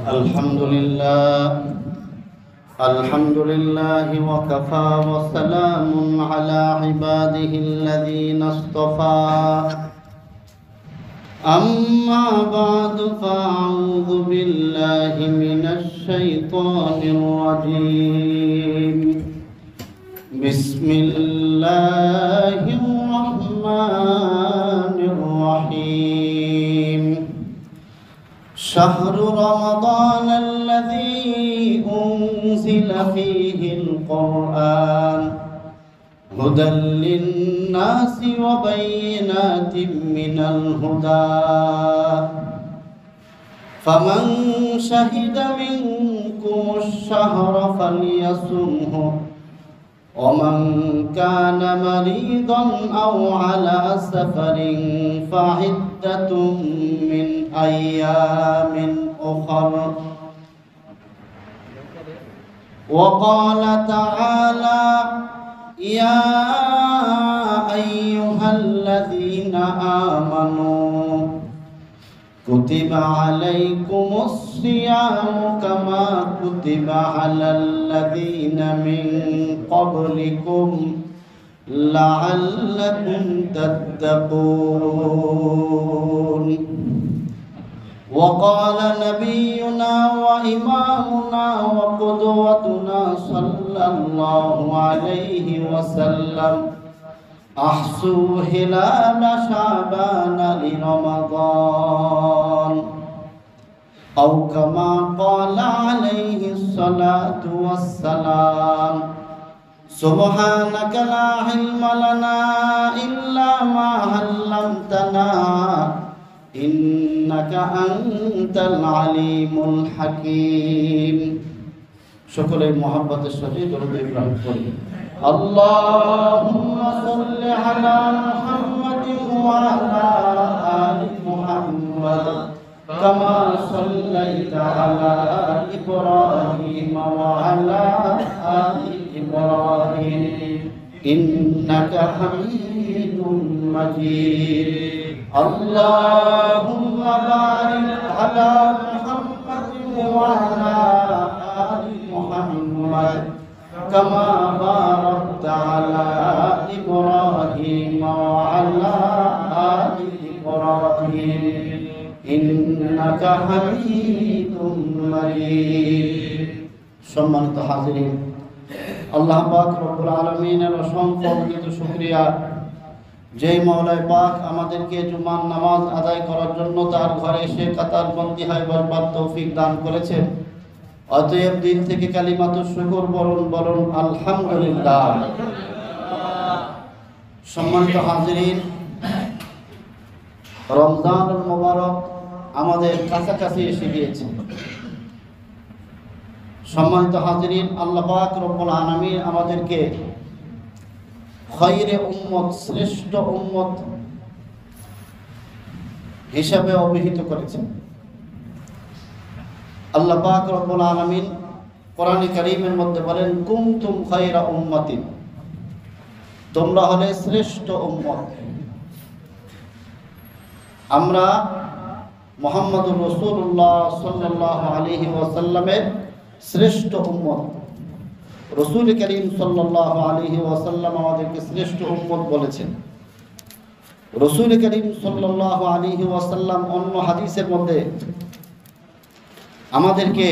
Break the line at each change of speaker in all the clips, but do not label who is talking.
الحمد لله وكفى وسلام على عباده الذين اصطفى أما بعد فأعوذ بالله من الشيطان الرجيم بسم الله الرحمن الرحيم شهر رمضان الذي أنزل فيه القرآن هدى للناس وبينات من الهدى فمن شهد منكم الشهر فليصمه ومن كان مريضا أو على سفر فعدة من أيام أخر وقال تعالى يا أيها الذين آمنوا كتب عليكم الصيام كما كتب على الذين من قبلكم لعلكم تتقون وقال نبينا وإمامنا وقدوتنا صلى الله عليه وسلم أحصوا هلال شعبان لرمضان أو كما قال عليه الصلاة والسلام سبحانك لا علم لنا إلا ما علمتنا إنك أنت العليم الحكيم شكرا محبة الشهيد رب إبراهيم اللهم صل على محمد وعلى آل محمد كما صليت على إبراهيم وعلى آل إبراهيم إنك حميد مجيد اللهم بارك على محمد وعلى آل محمد كما باركت على إبراهيم وعلى آل إبراهيم إنك حميد مجيد সম্মানিত হাজিরিন আল্লাহ পাক রব্বুল আলামিনের অসংখ্য অগণিত শুকরিয়া যেই মওলাই পাক আমাদেরকে জুমার নামাজ আদায় করার জন্য তার ঘরে এসে কাতারবন্দি হয়ে বসবার তৌফিক দান করেছেন অতএব দিল থেকে কালিমাতুশ শুকর বলুন আলহামদুলিল্লাহ। সম্মানিত হাজিরিন রমজানুল মুবারক আমাদের কাছাকাছি এসে গিয়েছে। সম্মানিত হাজিরিন আল্লাহ পাক রব্বুল আলামিন আমাদেরকে খায়রে উম্মত শ্রেষ্ঠ উম্মত হিসাবে অভিহিত করেছেন। আল্লাহ পাক রব্বুল আলামিন কোরআনে কারীমের মধ্যে বলেন কুনতুম খায়রা উম্মাতিন, তোমরা হলে শ্রেষ্ঠ উম্মত। আমরা মুহাম্মদুর রাসূলুল্লাহ সাল্লাল্লাহু আলাইহি ওয়াসাল্লামের শ্রেষ্ঠ উম্মত। রাসূল করিম সাল্লাল্লাহু আলাইহি ওয়াসাল্লাম আমাদেরকে শ্রেষ্ঠ উম্মত বলেছেন। রাসূল করিম সাল্লাল্লাহু আলাইহি ওয়াসাল্লাম অন্য হাদিসের মধ্যে আমাদেরকে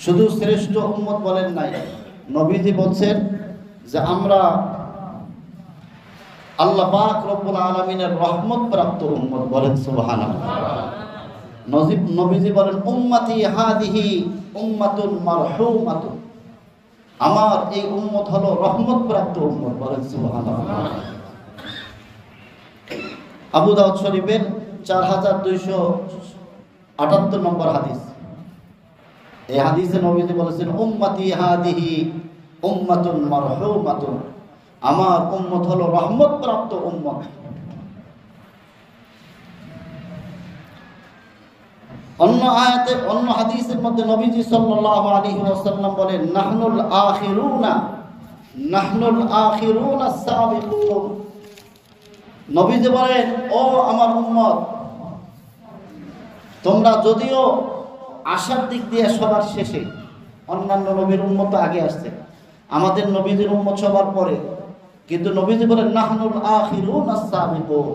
শুধু শ্রেষ্ঠ উম্মত বলেন নাই, নবীজি বলছেন যে আমরা আল্লাহ পাক রব্বুল আলামিনের রহমত প্রাপ্ত উম্মত। বলেন সুবহানাল্লাহ। নবীজি বলেন উম্মতি হাদিহি উম্মাতুন মারহুমাতুন, আমার এই উম্মত হলো রহমত প্রাপ্ত উম্মত। বলেন সুবহানাল্লাহ। আবু দাউদ শরীফের 4278 নম্বর হাদিস। এই হাদিসে নবীজি বলেছেন উম্মতি হাদিহি উম্মাতুন মারহুমাতুন, আমার উম্মত হলো রহমত প্রাপ্ত উম্মত। অন্য আয়াতে অন্য হাদিসের মধ্যে নবীজি সাল্লাল্লাহু আলাইহি ওয়াসাল্লাম বলেন নাহনুল আখিরুনা সাবিকুন। নবীজি বলেন ও আমার উম্মত, তোমরা যদিও আসার দিক দিয়ে সবার শেষে, অন্যান্য নবীর উম্মত আগে আসছে, আমাদের নবীদের উম্মত সবার পরে। কিন্তু নবীজি বলেন নাহনুল আখিরুন আস-সাবিকুন,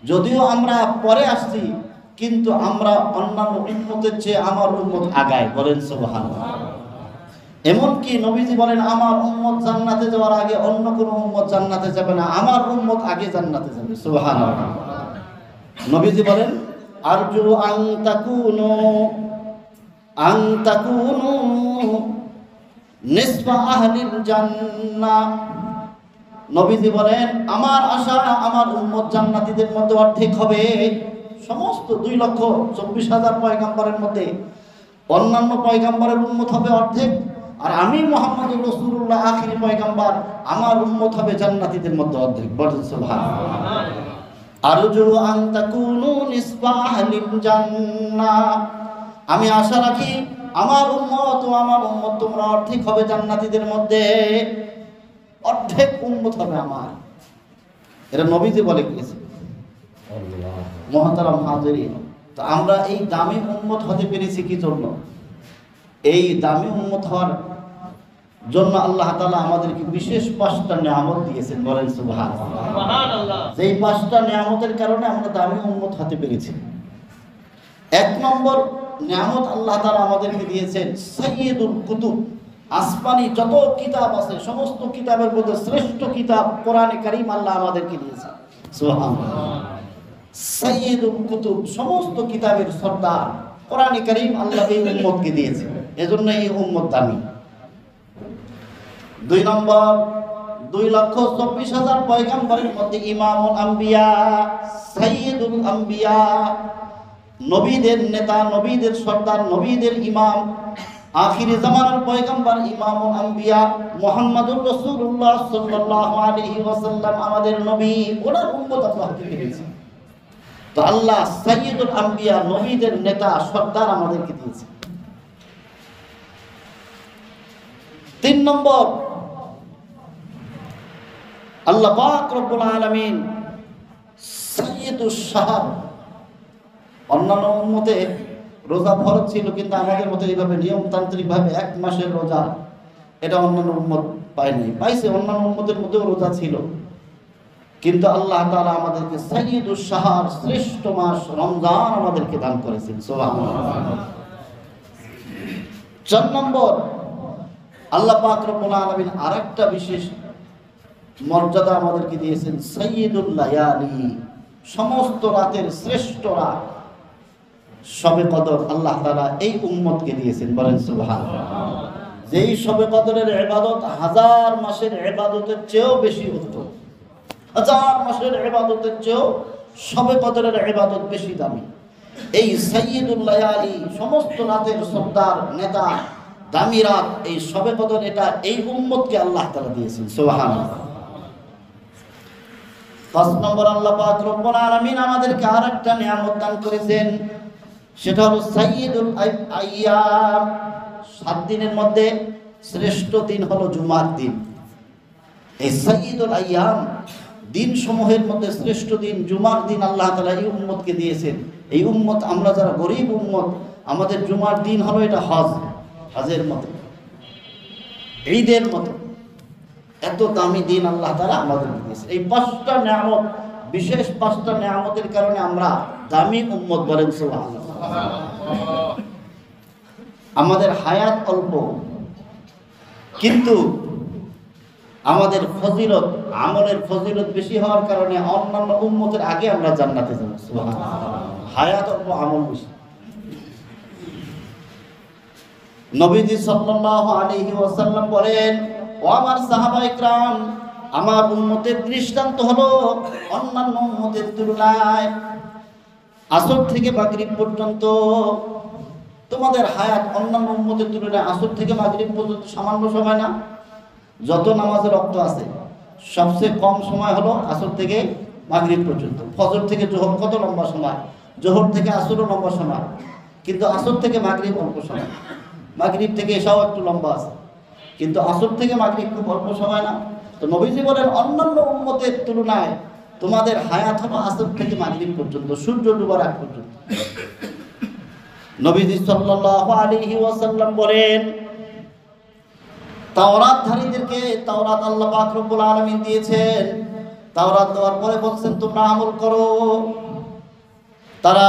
যদিও আমরা পরে আসছি কিন্তু আমরা অন্যান্য উম্মতের চেয়ে আমার উম্মত আগায়। বলেন সুবহানাল্লাহ। এমনকি নবীজি বলেন আমার উম্মত জান্নাতে যাওয়ার আগে অন্য কোনো উম্মত জান্নাতে যাবে না, আমার উম্মত আগে জান্নাতে যাবে। সুবহানাল্লাহ। নবীজি বলেন আরজু আন তাকুনু নিসফা আহলিল জান্নাহ। নবীজি বলেন আমার আশা আমার উম্মত জান্নাতীদের মধ্যে অর্ধেক হবে। সমস্ত 2,24,000 পয়গম্বরের মধ্যে অন্যান্য পয়গম্বরের উম্মত হবে অর্ধেক, আর আমি মুহাম্মদুর রাসূলুল্লাহ আখিরি পয়গম্বর, আমার উম্মত হবে জান্নাতীদের মধ্যে অর্ধেক। বলেন সুবহানাল্লাহ। আরজু আন তাকুনু নিসফা আহলিল জান্নাহ, আমি আশা রাখি আমার উম্মত ও আমার উম্মত তোমরা অর্ধেক হবে জান্নাতীদের মধ্যে, অর্ধেক উম্মত হবে আমার। এটা নবীজি বলে গিয়েছে। মুহতারাম হাজিরিন, তো আমরা এই দামি উম্মত হতে পেরেছি কি জন্য? এই দামি উম্মত হওয়ার জন্য আল্লাহ তাআলা আমাদেরকে বিশেষ 5টা নিয়ামত দিয়েছেন। বলেন সুবহানাল্লাহ। যেই 5টা নিয়ামতের কারণে আমরা দামি উম্মত হতে পেরেছি। 1 নম্বর নিয়ামত আল্লাহ তাআলা আমাদেরকে দিয়েছেন সাইয়্যিদুল কুতুব। আসমানি যত কিতাব আছে সমস্ত কিতাবের মধ্যে শ্রেষ্ঠ কিতাব কোরআনে কারীম আল্লাহ আমাদেরকে দিয়েছেন। সুবহানাল্লাহ। সাইয়্যিদুল কুতুব, সমস্ত কিতাবের সর্দার কোরআনে কারীম আল্লাহ এই উম্মতকে দিয়েছেন, এজন্য এই উম্মত দামি। 2 নম্বর 2,24,000 পয়গম্বরের মধ্যে ইমামুল আম্বিয়া, সাইয়্যিদুল আম্বিয়া, নবীদের নেতা, নবীদের সর্দার, নবীদের ইমাম, আখিরি জামানার পয়গম্বর ইমামুল আম্বিয়া মুহাম্মদুর রাসূলুল্লাহ সাল্লাল্লাহু আলাইহি ওয়াসাল্লাম আমাদের নবী, ওনার উম্মত আল্লাহ দিয়েছে। তো আল্লাহ সাইয়্যিদুল আম্বিয়া, নবীদের নেতা সর্দার আমাদেরকে দিয়েছে। 3 নম্বর আল্লাহ পাক রব্বুল আলামিন সাইয়্যিদুশ শাহর। অন্যান্য উম্মতে রোজা ফরজ ছিল, কিন্তু আমাদের মতো এইভাবে নিয়মতান্ত্রিক ভাবে 1 মাসের রোজা এটা অন্যান্য উম্মত পায়নি। পাইছে, অন্যান্য উম্মতের মধ্যেও রোজা ছিল, কিন্তু আল্লাহ তাআলা আমাদেরকে সাইয়্যিদুশ শাহর, শ্রেষ্ঠ মাস রমজান আমাদেরকে দান করেছেন। সুবহানাল্লাহ। 4 নম্বর আল্লাহ পাক রব্বুল আলামিন আরেকটা বিশেষ মর্যাদা আমাদেরকে দিয়েছেন সাইয়্যিদুল লায়ালি, সমস্ত রাতের শ্রেষ্ঠ রাত শবে কদর আল্লাহ তাআলা এই উম্মতকে দিয়েছেন। বলেন সুবহানাল্লাহ। যেই শবে কদরের ইবাদত 1000 মাসের ইবাদতের চেয়েও বেশি উত্তম, 1000 মাসের ইবাদতের চেয়েও শবে কদরের ইবাদত বেশি দামি। এই সাইয়্যিদুল লায়ালি, সমস্ত রাতের সর্দার নেতা, দামি রাত, এই শবে কদর এটা এই উম্মতকে আল্লাহ তাআলা দিয়েছেন। সুবহানাল্লাহ। 5 নম্বর আল্লাহ পাক রব্বুল আলামিন আমাদেরকে আরেকটা নিয়ামত দান করেছেন, সেটা হলো সাইয়্যিদুল আইয়াম। 7 দিনের মধ্যে শ্রেষ্ঠ দিন হলো জুমার দিন। এই সাইয়্যিদুল আইয়াম, দিন সমূহের মধ্যে শ্রেষ্ঠ দিন জুমার দিন আল্লাহ তাআলা এই উম্মতকে দিয়েছেন। এই উম্মত আমরা যারা গরীব উম্মত, আমাদের জুমার দিন হলো এটা হজের মতো, ঈদের মতো এত দামি দিন আল্লাহ তাআলা আমাদেরকে দিয়েছেন। এই 5টা নিয়ামত, বিশেষ 5টা নিয়ামতের কারণে আমরা দামি উম্মত। বলেন সুবহানাল্লাহ। আমাদের হায়াত অল্প, কিন্তু আমাদের ফজিলত, আমলের ফজিলত বেশি হওয়ার কারণে অন্যান্য উম্মতের আগে আমরা জান্নাতে যাব। সুবহানাল্লাহ। হায়াত অল্প, আমল বেশি। নবীজি সাল্লাল্লাহু আলাইহি ওয়াসাল্লাম বলেন, ও আমার সাহাবায়ে কেরাম, আমার উম্মতের দৃষ্টান্ত হলো অন্যান্য উম্মতের তুলনায় আসর থেকে মাগরিব পর্যন্ত তোমাদের হায়াত অন্যান্য উম্মতের তুলনায় আসর থেকে মাগরিব পর্যন্ত সামান্য সময় না? যত নামাজের ওয়াক্ত আছে সবচেয়ে কম সময় হলো আসর থেকে মাগরিব পর্যন্ত। ফজর থেকে জোহর কত লম্বা সময়, জোহর থেকে আসরও লম্বা সময়, কিন্তু আসর থেকে মাগরিব অল্প সময়। মাগরিব থেকে এশাও একটু লম্বা আছে, কিন্তু আসর থেকে মাগরিব খুব অল্প সময় না? তো নবীজি বলেন অন্যান্য উম্মতের তুলনায় তোমাদের হায়াত হলো আসর থেকে মাগরিব পর্যন্ত, সূর্য ডুবার আগ পর্যন্ত। নবীজি সাল্লাল্লাহু আলাইহি ওয়াসাল্লাম বলেন, তাওরাতধারীদেরকে তাওরাত আল্লাহ পাক রব্বুল আলামিন দিয়েছেন। তাওরাত দেওয়ার পরে বলছেন তোমরা আমল করো। তারা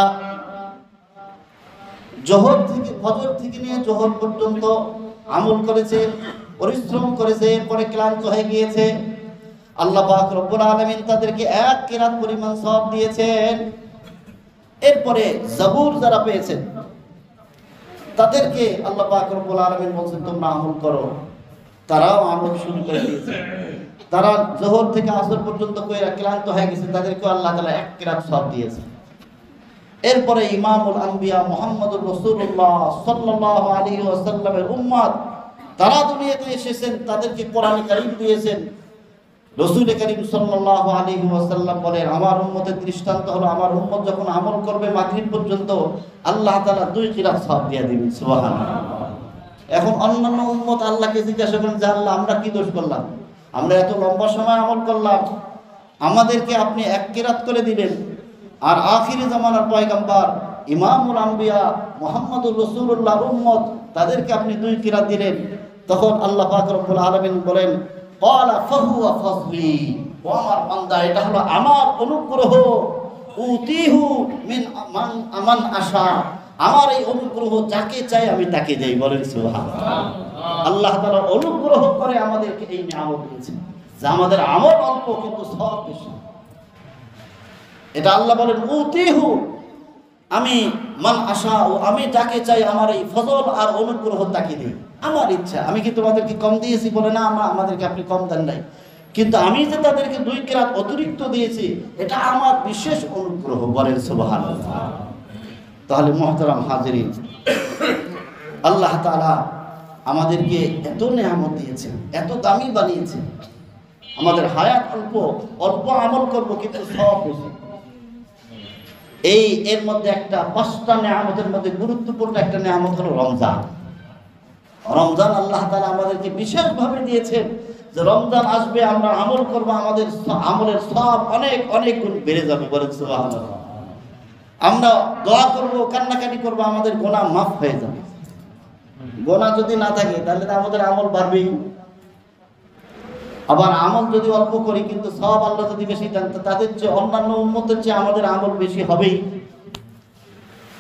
ফজর থেকে নিয়ে জোহর পর্যন্ত আমল করেছে, পরিশ্রম করেছে, এরপরে ক্লান্ত হয়ে গিয়েছে। আল্লাহ পাক রব্বুল আলামিন তাদেরকে এক কিরাত পরিমাণ সওয়াব দিয়েছেন। এরপরে জাবুর যারা পেয়েছেন তাদেরকে আল্লাহ পাক রব্বুল আলামিন বলছেন তোমরা আমল করো। তারাও আমল শুরু করে দিয়েছে। তারা জোহর থেকে আসর পর্যন্ত কইরা ক্লান্ত হয়ে গেছে, তাদেরকে আল্লাহ তাআলা এক কিরাত সওয়াব দিয়েছে। এরপরে ইমামুল আম্বিয়া মুহাম্মদুর রাসূলুল্লাহ সাল্লাল্লাহু আলাইহি ওয়াসাল্লামের উম্মত তারা দুনিয়াতে এসেছেন, তাদেরকে কোরআন কারীম দিয়েছেন। রাসূল করিম সাল্লাল্লাহু আলাইহি ওয়াসাল্লাম বলেন, আমার উম্মতের দৃষ্টান্ত হলো আমার উম্মত যখন আমল করবে মাগরিব পর্যন্ত আল্লাহ তাআলা 2 কিরাত সওয়াব দিয়ে দিবেন। সুবহানাল্লাহ। এখন অন্যান্য উম্মত আল্লাহকে জিজ্ঞাসা করেন যে আল্লাহ আমরা কি দোষ করলাম, আমরা এত লম্বা সময় আমল করলাম, আমাদেরকে আপনি এক কিরাত করে দিলেন, আর আখিরি জামানার পয়গম্বর ইমামুল আম্বিয়া মুহাম্মদুর রাসূলুল্লাহর উম্মত তাদেরকে আপনি 2 কিরাত দিলেন। তখন আল্লাহ পাক রব্বুল আলামিন বলেন, ক্বালা ফাহুয়া ফাযলি, ও আমার বান্দা এটা হলো আমার অনুগ্রহ, উতিহু মিন মান আশা, আমার এই অনুগ্রহ যাকে চাই আমি তাকে দেই। বলেন সুবহানাল্লাহ। আল্লাহ তাআলা অনুগ্রহ করে আমাদেরকে এই নিয়ামত দিয়েছেন যে আমাদের আমল অল্প কিন্তু সওয়াব বেশি। এটা আল্লাহ বলেন উতিহু, আমি মান আশা, আমি যাকে চাই আমার এই ফজল আর অনুগ্রহ তাকে দেই। আমার ইচ্ছা, আমি কি তোমাদেরকে কম দিয়েছি বলে না, আমাদেরকে আপনি কম দেন নাই, কিন্তু আমি যে তাদেরকে 2 কিরাত অতিরিক্ত দিয়েছি এটা আমার বিশেষ অনুগ্রহ। বলেন সুবহানাল্লাহ। তাহলে মুহতারাম হাজিরিন, আল্লাহ তাআলা আমাদেরকে এত নিয়ামত দিয়েছেন, এত দামি বানিয়েছেন, আমাদের হায়াত অল্প আমল করব কিন্তু সওয়াব বেশি। এর মধ্যে একটা 5টা নিয়ামতের মধ্যে গুরুত্বপূর্ণ একটা নিয়ামত হলো রমজান। রমজান আল্লাহ তাআলা আমাদেরকে বিশেষভাবে দিয়েছেন যে রমজান আসবে, আমরা আমল করব, আমাদের আমলের সওয়াব অনেক অনেক গুণ বেড়ে যাবে। বলেন সুবহানাল্লাহ। আমরা দোয়া করব, কান্নাকাটি করব, আমাদের গুনাহ মাফ হয়ে যাবে। গুনাহ যদি না থাকে তাহলে আমাদের আমল বাড়বেই। আবার আমল যদি অল্প করি কিন্তু সওয়াব আল্লাহ যদি বেশি দেন তাদের চেয়ে অন্যান্য উম্মতের চেয়ে আমাদের আমল বেশি হবেই।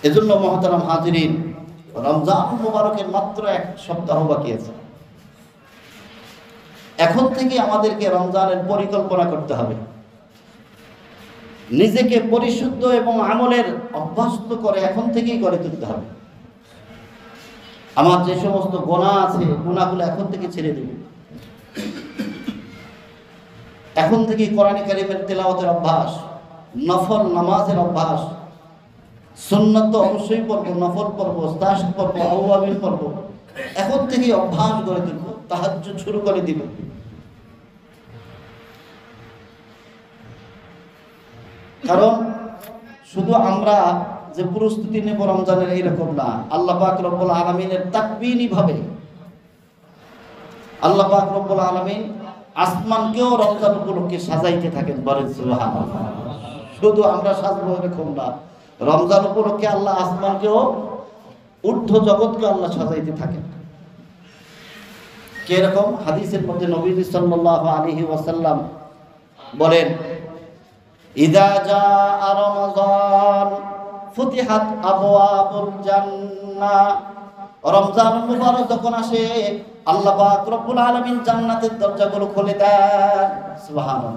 এজন্য মুহতারাম হাজিরিন, রমজান মুবারকের মাত্র 1 সপ্তাহ বাকি আছে। এখন থেকে আমাদেরকে রমজানের পরিকল্পনা করতে হবে, নিজেকে পরিশুদ্ধ এবং আমলের অভ্যস্ত করে এখন থেকেই গড়ে তুলতে হবে। আমার যে সমস্ত গুনাহ আছে গুনাহগুলো এখন থেকে ছেড়ে দেব। এখন থেকে কোরআন কারীমের তেলাওয়াতের অভ্যাস, নফল নামাজের অভ্যাস, সুন্নাত তো অবশ্যই পড়বো, নফল পড়বো, তাসবিহ পড়বো, আওয়াবিল পড়বো, এখন থেকে অভ্যাস গড়ে তুলব। তাহাজ্জুদ শুরু করে দিব। কারণ শুধু আমরা যে প্রস্তুতি নেব রমজানের এইরকম না, আল্লাহ পাক রব্বুল আলামিনের তাকবীনী ভাবে আল্লাহ পাক রব্বুল আলামিন আসমানকেও রমজান উপলক্ষে সাজাইতে থাকেন। বলেন সুবহানাল্লাহ। শুধু আমরা সাজবো এরকম না, রমজান উপলক্ষে আল্লাহ আসমানকেও, ঊর্ধ্ব জগৎকে আল্লাহ সাজাইতে থাকেন। কিরকম? হাদিসের মধ্যে নবী সাল্লাল্লাহু আলাইহি ওয়াসাল্লাম বলেন, ইযা জাআ রমাযান ফুতিহাত আবওয়াবুল জান্নাহ, রমজান মুবারক যখন আসে আল্লাহ পাক রব্বুল আলামিন জান্নাতের দরজাগুলো খুলে দেন। সুবহানাল্লাহ।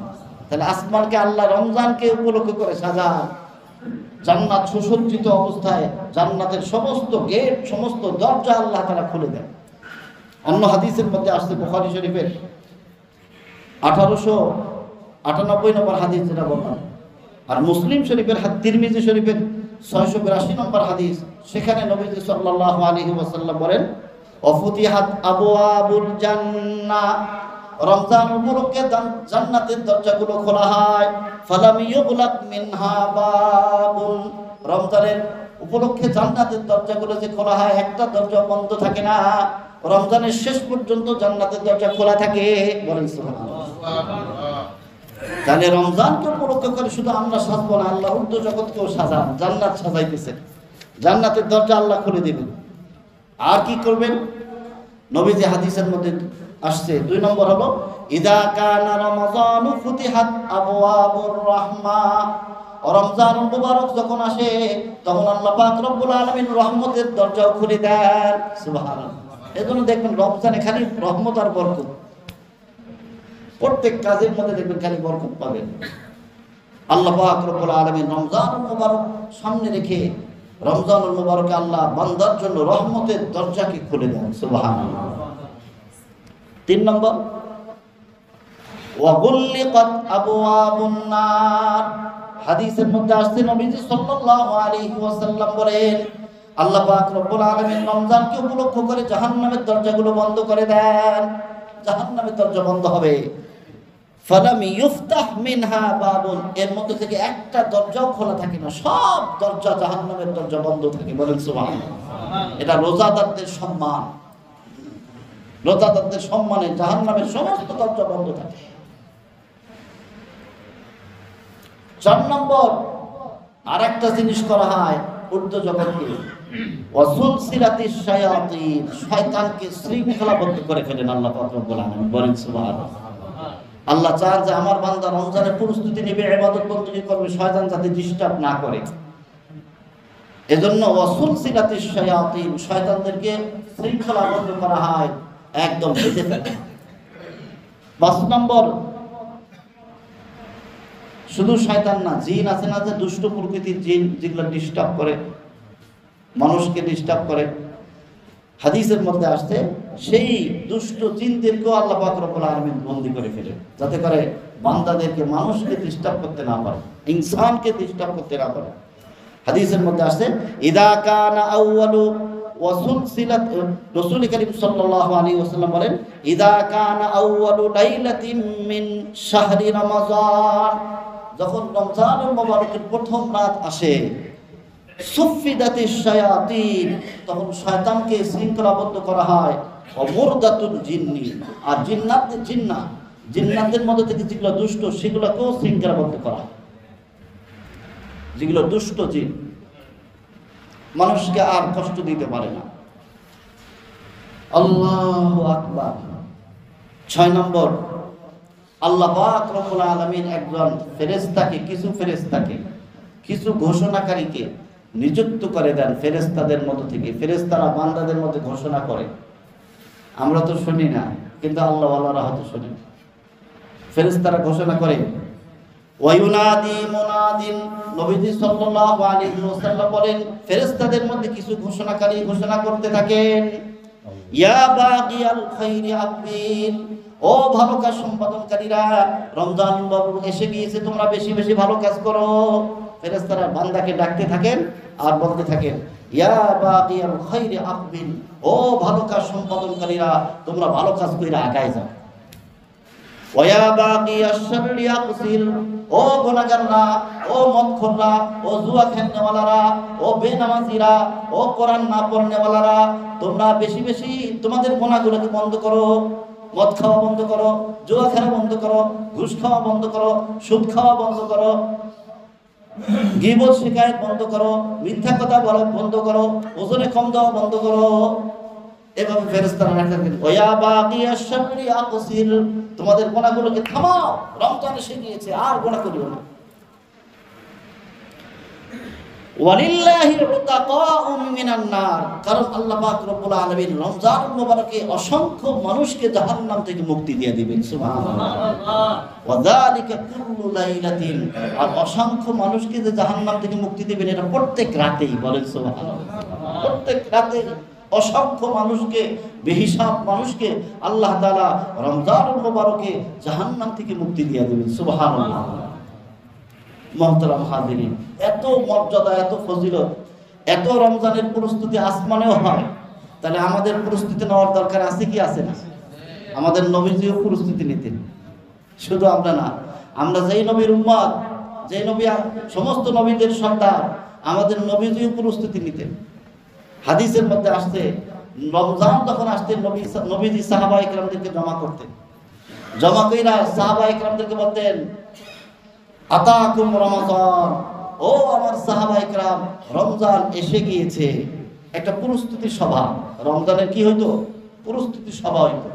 তাহলে আসমানকে আল্লাহ রমজানকে উপলক্ষ করে সাজান, জান্নাত সুসজ্জিত অবস্থায় জান্নাতের সমস্ত গেট, সমস্ত দরজা আল্লাহ তাআলা খুলে দেন। অন্য হাদিসের মধ্যে আসছে বুখারী শরীফের 1898 নম্বর হাদিস যেটা বললাম, আর মুসলিম শরীফের তিরমিজি শরীফের 682 নম্বর হাদিস, সেখানে নবী সাল্লাল্লাহু আলাইহি ওয়াসাল্লাম বলেন, ওয়াফুতিহাত আবওয়াবুল জান্নাহ, রমজান উপলক্ষে জান্নাতের দরজাগুলো খোলা হয়, ফালাম ইউগলাক মিনহা বাবুন, রমজানের উপলক্ষে জান্নাতের দরজাগুলো যে খোলা হয় একটা দরজা বন্ধ থাকে না, রমজানের শেষ পর্যন্ত জান্নাতের দরজা খোলা থাকে। বলেন সুবহানাল্লাহ। তাহলে রমজানকে উপলক্ষ করে শুধু আমরা সাজবো না, আল্লাহ উর্দু জগৎকেও সাজান, জান্নাত সাজাইতেছেন। জান্নাতের দরজা আল্লাহ খুলে দিবেন। আর কি করবেন? নবীজি হাদিসের মধ্যে আসছে 2 নম্বর হলো ইদা কানা রমাযানু ফুতিহাত আবওয়াবুর রাহমা। রমজানুল মুবারক যখন আসে তখন আল্লাহ পাক রব্বুল আলামিন রহমতের দরজাও খুলে দেন। সুবহানাল্লাহ। এজন্য দেখবেন রমজানে খালি রহমত আর বরকত, প্রত্যেক কাজের মধ্যে দেখবেন খালি বরকত পাবেন। আল্লাহ পাক রব্বুল আলামিন রমজানুল মুবারক সামনে রেখে রমজানুল মুবারকে আল্লাহ বান্দার জন্য রহমতের দরজাকে খুলে দেন। সুবহানাল্লাহ। 3 নম্বর ওয়া গুল্লিকাত আবওয়াবুন নার। হাদিসের মধ্যে আসছে নবীজি সাল্লাল্লাহু আলাইহি ওয়াসাল্লাম বলেন আল্লাহ পাক রব্বুল আলামিন রমজানকে উপলক্ষ করে জাহান্নামের দরজাগুলো বন্ধ করে দেন। জাহান্নামের দরজা বন্ধ হবে। ফালাম ইফতাহ মিনহা বাবুন, এর মধ্যে থেকে একটা দরজাও খোলা থাকে না, সব দরজা জাহান্নামের দরজা বন্ধ থাকে। বলেন সুবহানাল্লাহ। এটা রোজাদারদের সম্মান, রোজাদারদের সম্মানে জাহান্নামের সমস্ত দরজা বন্ধ থাকে। 4 নম্বর আরেকটা জিনিস করা হয় উর্দু জগৎকে, ওয়াসুলসিলাতিশ শায়াতিন, শয়তানকে শৃঙ্খলাবদ্ধ করে ফেলেন আল্লাহ পাক রব্বুল আলামিন। বলেন সুবহানাল্লাহ। আল্লাহ চান যে আমার বান্দা রমজানের প্রস্তুতি নেবে, ইবাদত বন্দেগী করবে, শয়তান যাতে ডিস্টার্ব না করে। এজন্য ওয়াসুলসিলাতিশ শায়াতিন, শয়তানদেরকে শৃঙ্খলাবদ্ধ করা হয়, একদম বেঁধে ফেলা। 5 নম্বর শুধু শয়তান না, জিন আছে না, যে দুষ্ট প্রকৃতির জিন যেগুলো ডিস্টার্ব করে, মানুষকে ডিস্টার্ব করে। হাদিসের মধ্যে আসছে সেই দুষ্ট জিনদেরকেও আল্লাহ পাক রব্বুল আলামিন বন্দী করে ফেলে, যাতে করে বান্দাদেরকে, মানুষকে ডিস্টার্ব করতে না পারে, ইনসানকে ডিস্টার্ব করতে না পারে। হাদিসের মধ্যে আসছে ইদা কানা আউয়ালু ওয়াসুলসিলাত, রাসূল করিম সাল্লাল্লাহু আলাইহি ওয়াসাল্লাম বলেন ইদা কানা আউয়ালু লাইলাতিন মিন শাহরি রমাযান, যখন রমজানুল মুবারকের প্রথম রাত আসে, সুফিদাতিশ শায়াতিন, তখন শয়তানকে শৃঙ্খলাবদ্ধ করা হয়, মুরদাতুল জিন্নি, আর জিন্নাতদের মধ্যে থেকে যেগুলো দুষ্ট সেগুলোকেও শৃঙ্খলাবদ্ধ করা হয়। যেগুলো দুষ্ট জিন মানুষকে আর কষ্ট দিতে পারে না। আল্লাহু আকবার। 6 নম্বর আল্লাহ পাক রব্বুল আলামিন একজন ফেরেশতাকে, কিছু ঘোষণাকারীকে নিযুক্ত করে দেন ফেরেশতাদের মধ্য থেকে। ফেরেশতারা বান্দাদের মধ্যে ঘোষণা করে, আমরা তো শুনি না, কিন্তু আল্লাহ ওয়ালারা হয়তো শুনেন। ফেরেশতারা ঘোষণা করে, ওয়ায়ুনাদি মুনাদিন, নবীজি সাল্লাল্লাহু আলাইহি ওয়াসাল্লাম বলেন ফেরেশতাদের মধ্যে কিছু ঘোষণাকারী ঘোষণা করতে থাকেন, ইয়া বাগিয়াল খাইরি আকবিল, ও ভালো কাজ সম্পাদনকারীরা, রমজান মুবারক এসে গিয়েছে, তোমরা বেশি বেশি ভালো কাজ করো। ফেরেশতারা বান্দাকে ডাকতে থাকেন আর বলতে থাকেন, ইয়া বাগিয়াল খাইরি আকবিল, ও ভালো কাজ সম্পাদনকারীরা, তোমরা ভালো কাজ কইরা আগায় যাও। ওয়া বাগিয়াশ শাররি আকসিল, ও গুনাহগাররা, ও মদখোররা, ও জুয়া খেলনেওয়ালারা, ও বেনামাজিরা, ও কোরআন না পড়নেওয়ালারা, তোমরা বেশি বেশি তোমাদের গুনাহগুলোকে বন্ধ করো। মদ খাওয়া বন্ধ করো, জুয়া খেলা বন্ধ করো, ঘুষ খাওয়া বন্ধ করো, সুদ খাওয়া বন্ধ করো, গীবত শিকায়ত বন্ধ করো, মিথ্যা কথা বলা বন্ধ করো, ওজনে কম দেওয়া বন্ধ করো। এভাবে ফেরেশতারা ডাকতেন, ওয়া বাগিয়াশ শাররি আকসিল, তোমাদের গুনাহগুলোকে থামাও, রমজান এসে গিয়েছে, আর গুনাহ করিও না। ওয়ালিল্লাহিল উতাকাউ মিনান নার, কারণ আল্লাহ পাক রব্বুল আলামিন রমজানুল মুবারকে অসংখ্য মানুষকে জাহান্নাম থেকে মুক্তি দিয়ে দিবেন। সুবহানাল্লাহ। ওয়া যালিকা কুল্লু লাইলাতিন, আর অসংখ্য মানুষকে যে জাহান্নাম থেকে মুক্তি দিবেন এটা প্রত্যেক রাতেই। বলেন সুবহানাল্লাহ। প্রত্যেক রাতে অসংখ্য মানুষকে, বেহিসাব মানুষকে আল্লাহ তাআলা রমজানুল মুবারকে জাহান্নাম থেকে মুক্তি দিয়ে দিবেন। সুবহানাল্লাহ। মুহতারাম হাজিরিন, এত মর্যাদা, এত ফজিলত, এত রমজানের প্রস্তুতি আসমানেও হয়, তাহলে আমাদের প্রস্তুতি নেওয়ার দরকার আছে কি আছে না? আমাদের নবীজিও প্রস্তুতি নিতেন, শুধু আমরা না। আমরা যেই নবীর উম্মত, যেই নবী সমস্ত নবীদের সর্দার, আমাদের নবীজিও প্রস্তুতি নিতেন। হাদিসের মধ্যে আসছে রমজান যখন আসতেন নবীজি সাহাবা ইকরামদেরকে জমা করতেন, জমা কইরা সাহাবা ইকরামদেরকে বলতেন, আতাকুম রমাযান, ও আমার সাহাবায়ে কেরাম, রমজান এসে গিয়েছে। একটা প্রস্তুতি সভা, রমজানের কি হইতো? প্রস্তুতি সভা হইতো।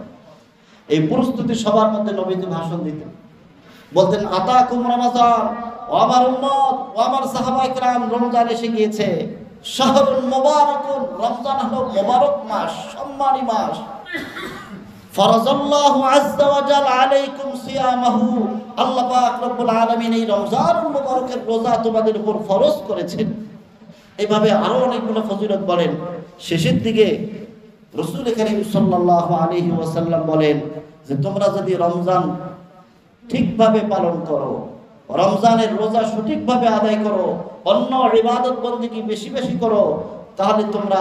এই প্রস্তুতি সভার মধ্যে নবীজি ভাষণ দিতেন, বলতেন আতাকুম রমাজান, ও আমার উম্মত, ও আমার সাহাবায়ে কেরাম, রমজান এসে গিয়েছে। শাহরুল মুবারাকুন, রমজান হলো মুবারক মাস, সম্মানী মাস। ফরাজাল্লাহু আযজা ওয়া জাল আলাইকুম সিয়ামাহু, আল্লাহ পাক রব্বুল আলামিন এই রমজানুল মুবারকের রোজা তোমাদের উপর ফরজ করেছেন। এইভাবে আরো অনেকগুলো ফজিলত বলেন। শেষের দিকে রাসূল কারীম সাল্লাল্লাহু আলাইহি ওয়াসাল্লাম বলেন যে তোমরা যদি রমজান ঠিকভাবে পালন করো, রমজানের রোজা সঠিকভাবে আদায় করো, অন্য ইবাদত বন্দেগী বেশি বেশি করো, তাহলে তোমরা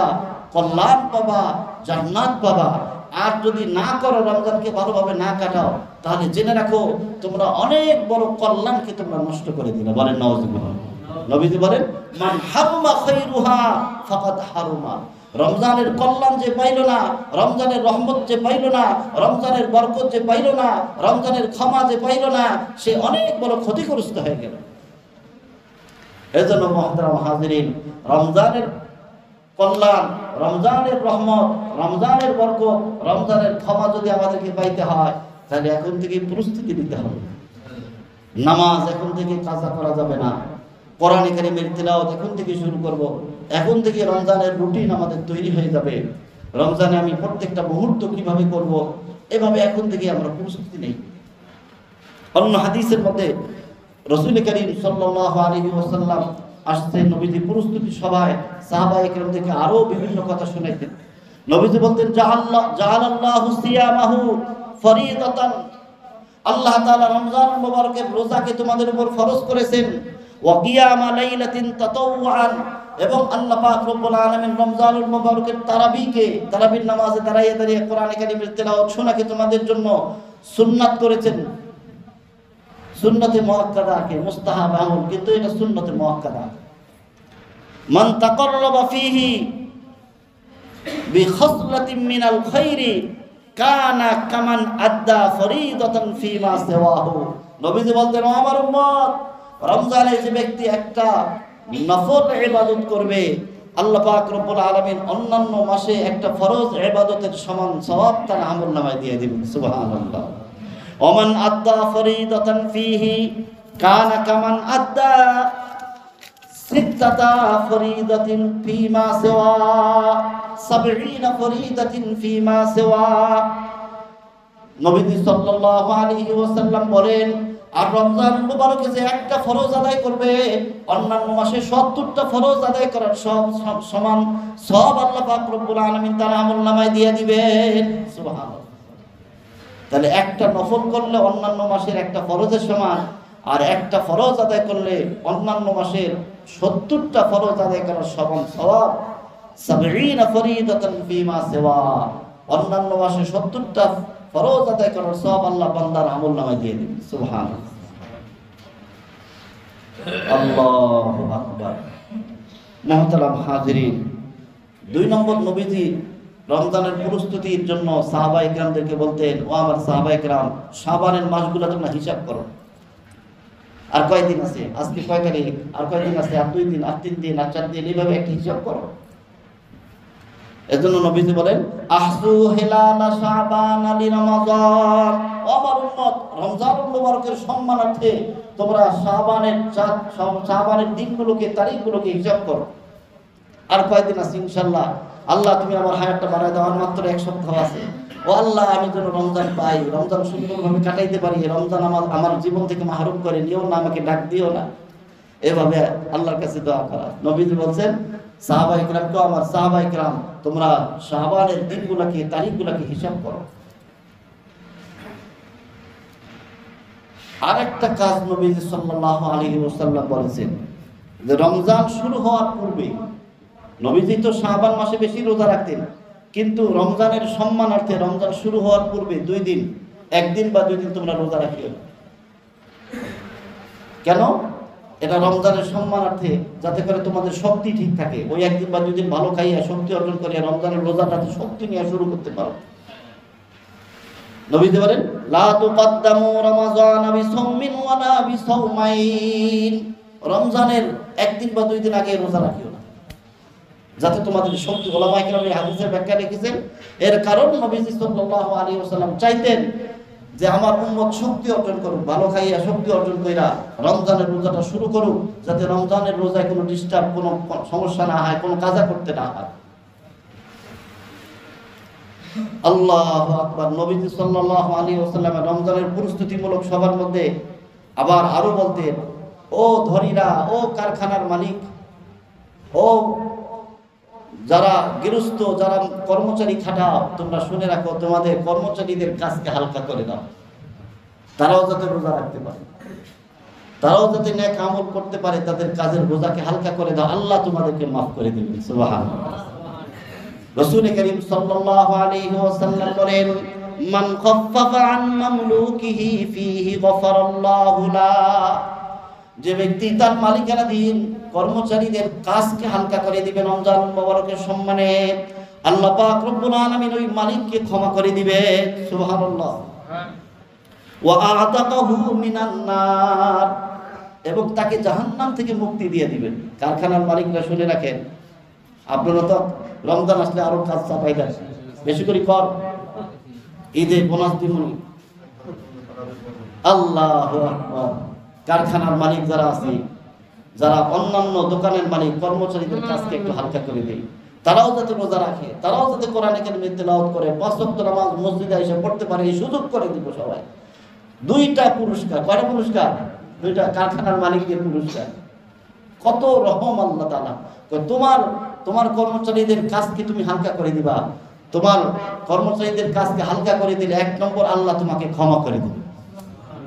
কল্যাণ পাবা, জান্নাত পাবা। আর যদি না করো, রমজানকে ভালোভাবে না কাটাও, তাহলে জেনে রাখো তোমরা অনেক বড় কল্যাণকে তোমরা নষ্ট করে দিলে। বলেন নাউযুবিল্লাহ। নবীজি বলেন মান হাম্মা খায়রুহা ফাকাদ হারুমা, রমজানের কল্যাণ যে পাইল না, রমজানের রহমত যে পাইল না, রমজানের বরকত যে পাইল না, রমজানের ক্ষমা যে পাইল না, সে অনেক বড় ক্ষতিগ্রস্ত হয়ে গেল। এজন্য মুহতারাম হাজিরিন, রমজানের কল্যাণ, রমজানের রহমত, রমজানের বরকত, রমজানের ক্ষমা যদি আমাদেরকে পাইতে হয়, তাহলে এখন থেকে প্রস্তুতি নিতে হবে। নামাজ এখন থেকে কাজা করা যাবে না, কোরআন কারীমের তিলাওয়াত এখন থেকে শুরু করব। এখন থেকে রমজানের রুটিন আমাদের তৈরি হয়ে যাবে। রমজানে আমি প্রত্যেকটা মুহূর্ত কিভাবে করব, এভাবে এখন থেকে আমরা প্রস্তুতি নেই। অন্য হাদিসের মধ্যে রাসূল কারীম সাল্লাল্লাহু আলাইহি ওয়াসাল্লাম আসছে, নবীজি প্রস্তুতি সভায় সাহাবায়ে কেরাম থেকে আরো বিভিন্ন কথা শুনাইতেন। নবীজি বলতেন জাআলাল্লাহু সিয়ামাহু ফরিদাতান, আল্লাহ তাআলা রমজানুল মুবারকের রোজাকে তোমাদের উপর ফরজ করেছেন। ওয়া কিয়ামা লাইলাতিন তাতাওয়ান, এবং আল্লাহ পাক রব্বুল আলামিন রমজানুল মুবারকের তারাবির নামাজে দাঁড়িয়ে দাঁড়িয়ে কোরআন কারীমের তেলাওয়াত শোনাকে তোমাদের জন্য সুন্নাত করেছেন। সুন্নতে মুআক্কাদাকে মুস্তাহাব আমল, কিন্তু এটা সুন্নতে মুআক্কাদা। মান তাকাররাবা ফীহি বিখাসলাতিন মিনাল খায়রি কানা কামান আদ্দা ফরিদাতান ফীমা সিওয়াহু। নবীজি বলতেন, ও আমার উম্মত, রমজানে যে ব্যক্তি একটা নফল ইবাদত করবে, আল্লাহ পাক রব্বুল আলামিন অন্যান্য মাসে একটা ফরজ ইবাদতের সমান সওয়াব তার আমলনামায় দিয়ে দিবেন। সুবহানাল্লাহ। ওমান আদ্দা ফরিদাতান ফীহি কানা কামান আদ্দা সিত্তাতা ফরিদাতিন ফীমা সিওয়া সাবঈনা ফরিদাতিন ফীমা সিওয়া। নবী সাল্লাল্লাহু আলাইহি ওয়াসাল্লাম বলেন, আর রমজান মুবারকে যে একটা ফরজ আদায় করবে, অন্যান্য মাসে 70টা ফরজ আদায় করার সমান সব আল্লাহ পাক রব্বুল আলামিন তার আমলনামায় দিয়ে দিবেন। সুবহানাল্লাহ। তাহলে একটা নফল করলে অন্যান্য মাসের একটা ফরজের সমান, আর একটা ফরজ আদায় করলে অন্যান্য মাসের 70টা ফরজ আদায় করার সমান সওয়াব। সাবঈনা ফরিদাতান ফীমা সিওয়া, অন্যান্য মাসে 70টা ফরজ আদায় করার সওয়াব আল্লাহ বান্দার আমলনামায় দিয়ে দিবেন। সুবহানাল্লাহ। আল্লাহু আকবার। মুহতারাম হাজিরিন, 2 নম্বর নবীজি রমজানের প্রস্তুতির জন্য সাহাবায়ে কেরামদেরকে বলতেন, ও আমার সাহাবায়ে কেরাম, শাবানের মাসগুলো তোমরা হিসাব করো। আর কয়দিন আছে, আজকে কয় তারিখ, আর কয়দিন আছে, আর 2 দিন, আর 3 দিন, আর 4 দিন, এইভাবে একটা হিসাব করো। এজন্য নবীজি বলেন, আহসু হিলালা শাবান লি রমাদান, ও আমার উম্মত, রমজানুল মুবারকের সম্মানার্থে তোমরা শাবানের দিনগুলোকে, তারিখগুলোকে হিসাব করো। আর কয়দিন আছে ইনশাআল্লাহ, আল্লাহ তুমি আমার হায়াতটা বাড়ায় দাও, আর মাত্র 1 সপ্তাহ আছে। ও আল্লাহ, আমি যেন রমজান পাই, রমজান সুন্দরভাবে কাটাইতে পারি, রমজান আমার জীবন থেকে মাহরুম করে নিও না, আমাকে ডাক দিও না। এভাবে আল্লাহর কাছে দোয়া করা। নবীজি বলছেন সাহাবায়ে কেরামকে, আমার সাহাবায়ে কেরাম, তোমরা শাবানের দিনগুলোকে, তারিখগুলোকে হিসাব করো। আরেকটা কাজ নবীজি সাল্লাল্লাহু আলাইহি ওয়াসাল্লাম বলেছেন যে রমজান শুরু হওয়ার পূর্বে, নবীজি তো শাবান মাসে বেশি রোজা রাখতেন, কিন্তু রমজানের সম্মানার্থে রমজান শুরু হওয়ার পূর্বে 2 দিন, 1 দিন বা 2 দিন তোমরা রোজা রাখিও। কেন? এটা রমজানের সম্মানার্থে, যাতে করে তোমাদের শক্তি ঠিক থাকে। ওই 1 দিন বা 2 দিন ভালো খাইয়া শক্তি অর্জন করিয়া রমজানের রোজাটাতে শক্তি নিয়ে শুরু করতে পারো। নবীজি বলেন, লা তুকদ্দামু রমাযানা বিসাওমিন ওয়ালা বিসাওমাইন। রমজানের একদিন বা 2 দিন আগে রোজা রাখিও না, যাতে তোমাদের শক্তি। ওলামায়ে কেরাম এই হাদিসের ব্যাখ্যা লিখেছেন, এর কারণ নবীজি সাল্লাল্লাহু আলাইহি ওয়াসাল্লাম চাইতেন যে আমার উম্মত শক্তি অর্জন করুক, ভালো খাইয়া শক্তি অর্জন কইরা রমজানের রোজাটা শুরু করুক, যাতে রমজানের রোজায় কোনো ডিস্টার্ব, কোনো সমস্যা না হয়, কোনো কাজা করতে না হয়। আল্লাহু আকবার। নবীজি সাল্লাল্লাহু আলাইহি ওয়াসাল্লাম রমজানের প্রস্তুতিমূলক সবার মধ্যে আবার আরো বলতেন, ও ধনীরা, ও কারখানার মালিক, ও যারা গৃহস্থ, যারা কর্মচারী খাটাও, তোমরা শুনে রাখো, তোমাদের কর্মচারীদের কাজকে হালকা করে দাও, তারাও যাতে রোজা রাখতে পারে, তারাও যাতে নেক আমল করতে পারে, তাদের কাজের বোঝাকে হালকা করে দাও, আল্লাহ তোমাদেরকে মাফ করে দিবেন। সুবহানাল্লাহ। রাসূল করিম সাল্লাল্লাহু আলাইহি ওয়াসাল্লাম বলেন, মান খাফফাফা আন মামলুকিহি ফীহি গফারাল্লাহু লা, যে ব্যক্তি তার মালিকানাধীন কর্মচারীদের কাজকে হালকা করে দিবে রমজান মুবারকের সম্মানে, আল্লাহ পাক রব্বুল আলামিন ওই মালিককে ক্ষমা করে দিবে। সুবহানাল্লাহ। ওয়া আ'তাকাহু মিনান নার, এবং তাকে জাহান্নাম থেকে মুক্তি দিয়ে দিবেন। কারখানার মালিকরা শুনে রাখেন, আপনারা তো রমজান আসলে আরো কাজ চাপাই দেন, বেশি করে কর, ঈদে বোনাস দিবনি। আল্লাহু আকবার। কারখানার মালিক যারা আছে, যারা অন্যান্য দোকানের মালিক, কর্মচারীদের কাজকে একটু হালকা করে দেয়, তারাও যাতে রোজা রাখে, তারাও যাতে কোরআন কারীম তেলাওয়াত করে, 5 ওয়াক্ত নামাজ মসজিদে এসে পড়তে পারে, এই সুযোগ করে দিব সবাই। 2টা পুরস্কার। কয়টা পুরস্কার? 2টা। কারখানার মালিকদের পুরস্কার। কত রহম আল্লাহ তাআলা। তোমার কর্মচারীদের কাজকে তুমি হালকা করে দিবা, তোমার কর্মচারীদের কাজকে হালকা করে দিলে 1 নম্বর আল্লাহ তোমাকে ক্ষমা করে দিবে।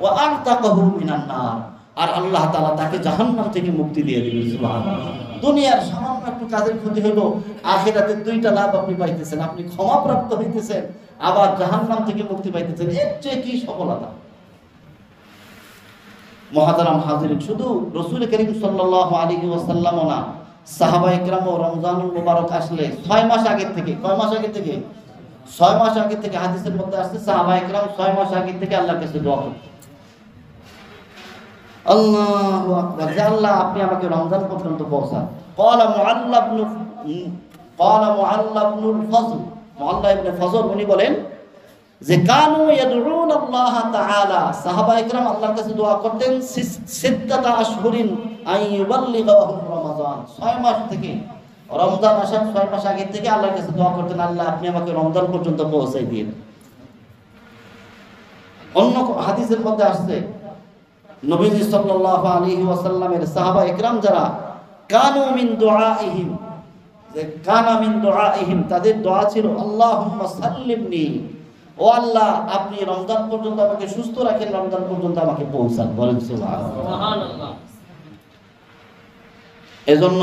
ওয়া আ'তাকাহু মিনান নার, আর আল্লাহ তাআলা তাকে জাহান্নাম থেকে মুক্তি দিয়ে দিবেন। সুবহানাল্লাহ। দুনিয়ার সামান্য একটু কাজের ক্ষতি হলো, আখিরাতের 2টা লাভ আপনি পাইতেছেন, আপনি ক্ষমাপ্রাপ্ত হইতেছেন, আবার জাহান্নাম থেকে মুক্তি পাইতেছেন। এর চেয়ে কি সফলতা! মুহতারাম হাজিরিন, শুধু রাসূল করিম সাল্লাল্লাহু আলাইহি ওয়াসাল্লাম না, সাহাবায়ে কেরামও রমজানুল মুবারক আসলে 6 মাস আগে থেকে, কয় মাস আগে থেকে? 6 মাস আগে থেকে। হাদিসের মধ্যে আসছে সাহাবায়ে কেরাম 6 মাস আগে থেকে আল্লাহর কাছে দোয়া করতেন। আল্লাহু আকবার। যে আল্লাহ, আপনি আমাকে রমজান পর্যন্ত পৌঁছান। ক্বালা মুআল্লা ইবনুল ফজল, মুআল্লা ইবনে ফজল উনি বলেন যে কানু ইয়াদউন আল্লাহ তাআলা, সাহাবায়ে কেরাম আল্লাহর কাছে দোয়া করতেন 6 আশহুরিন আইয়ুবাল্লিগাহুম রমাজান, 6 মাস থেকে, রমজান আসার 6 মাস আগে থেকে আল্লাহর কাছে দোয়া করতেন, আল্লাহ আপনি আমাকে রমজান পর্যন্ত পৌঁছাই দিন। অন্য হাদিসের মধ্যে আসছে নবীজি সাল্লাল্লাহু আলাইহি ওয়াসাল্লামের সাহাবায়ে কেরাম যারা কানু মিন দুআইহিম, যে কানা মিন দুআইহিম, তাদের দোয়া ছিল আল্লাহুম্মা সাল্লিমনি, ও আল্লাহ আপনি রমজান পর্যন্ত আমাকে সুস্থ রাখেন, রমজান পর্যন্ত আমাকে পৌঁছান। বলেন সুবহানাল্লাহ। এজন্য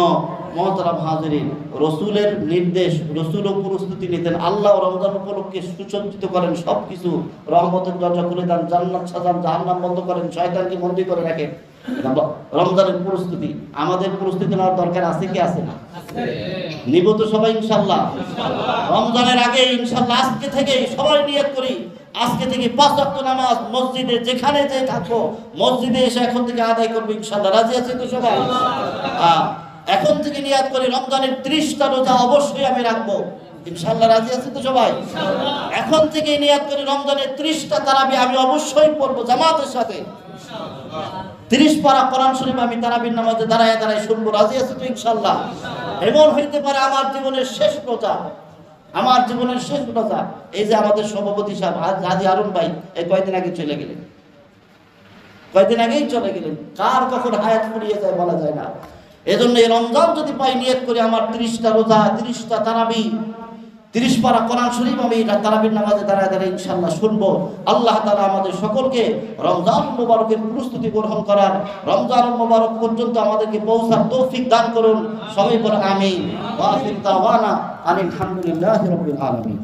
মুহতারাম হাজিরিন, রাসূলের নির্দেশ, রাসূলও প্রস্তুতি নিতেন, আল্লাহ রমজান উপলক্ষে সুসজ্জিত করেন সবকিছু, রহমতের দরজা খুলে দেন, জান্নাত সাজান, জাহান্নাম বন্ধ করেন, শয়তানকে বন্দী করে রাখেন। রমজানের প্রস্তুতি, আমাদের প্রস্তুতি নেওয়ার দরকার আছে কি আছে না? নিব তো সবাই ইনশাআল্লাহ। রমজানের আগে ইনশাআল্লাহ আজকে থেকে সবাই নিয়ত করি, আজকে থেকে 5 ওয়াক্ত নামাজ মসজিদে যেখানে যে থাকবো, মসজিদে এসে এখন থেকে আদায় করবো ইনশাআল্লাহ। রাজি আছেন তো সবাই? এখন থেকে নিয়ত করি রমজানের 30টা রোজা অবশ্যই আমি রাখবো ইনশাআল্লাহ। রাজি আছেন তো সবাই? এখন থেকে নিয়ত করি রমজানের 30টা তারাবি আমি অবশ্যই পড়বো জামাতের সাথে। 30 পারা কোরআন শরীফ আমি তারাবির নামাজে দাঁড়ায় দাঁড়ায় শুনবো। রাজি আছেন তো ইনশাআল্লাহ? এমন হইতে পারে আমার জীবনের শেষ রোজা, আমার জীবনের শেষ রোজা। এই যে আমাদের সভাপতি সাহেব হাজী হারুন ভাই এই কয়েকদিন আগে চলে গেলেন, কয়েকদিন আগেই চলে গেলেন, কার কখন হায়াত ফুরিয়ে যায় বলা যায় না। এজন্য এই রমজান যদি পাই, নিয়ত করি আমার 30টা রোজা, 30টা তারাবি, 30 পারা কোরআন শরীফ আমি তারাবির নামাজে দাঁড়ায় দাঁড়ায় ইনশাআল্লাহ শুনবো। আল্লাহ তাআলা আমাদের সকলকে রমজান মুবারকের প্রস্তুতি গ্রহণ করার, রমজান মুবারক পর্যন্ত আমাদেরকে পৌঁছার তৌফিক দান করুন। সবাই বলেন আমিন। ওয়া আখির দাওয়ানা আলহামদুলিল্লাহি রাব্বিল আলামিন।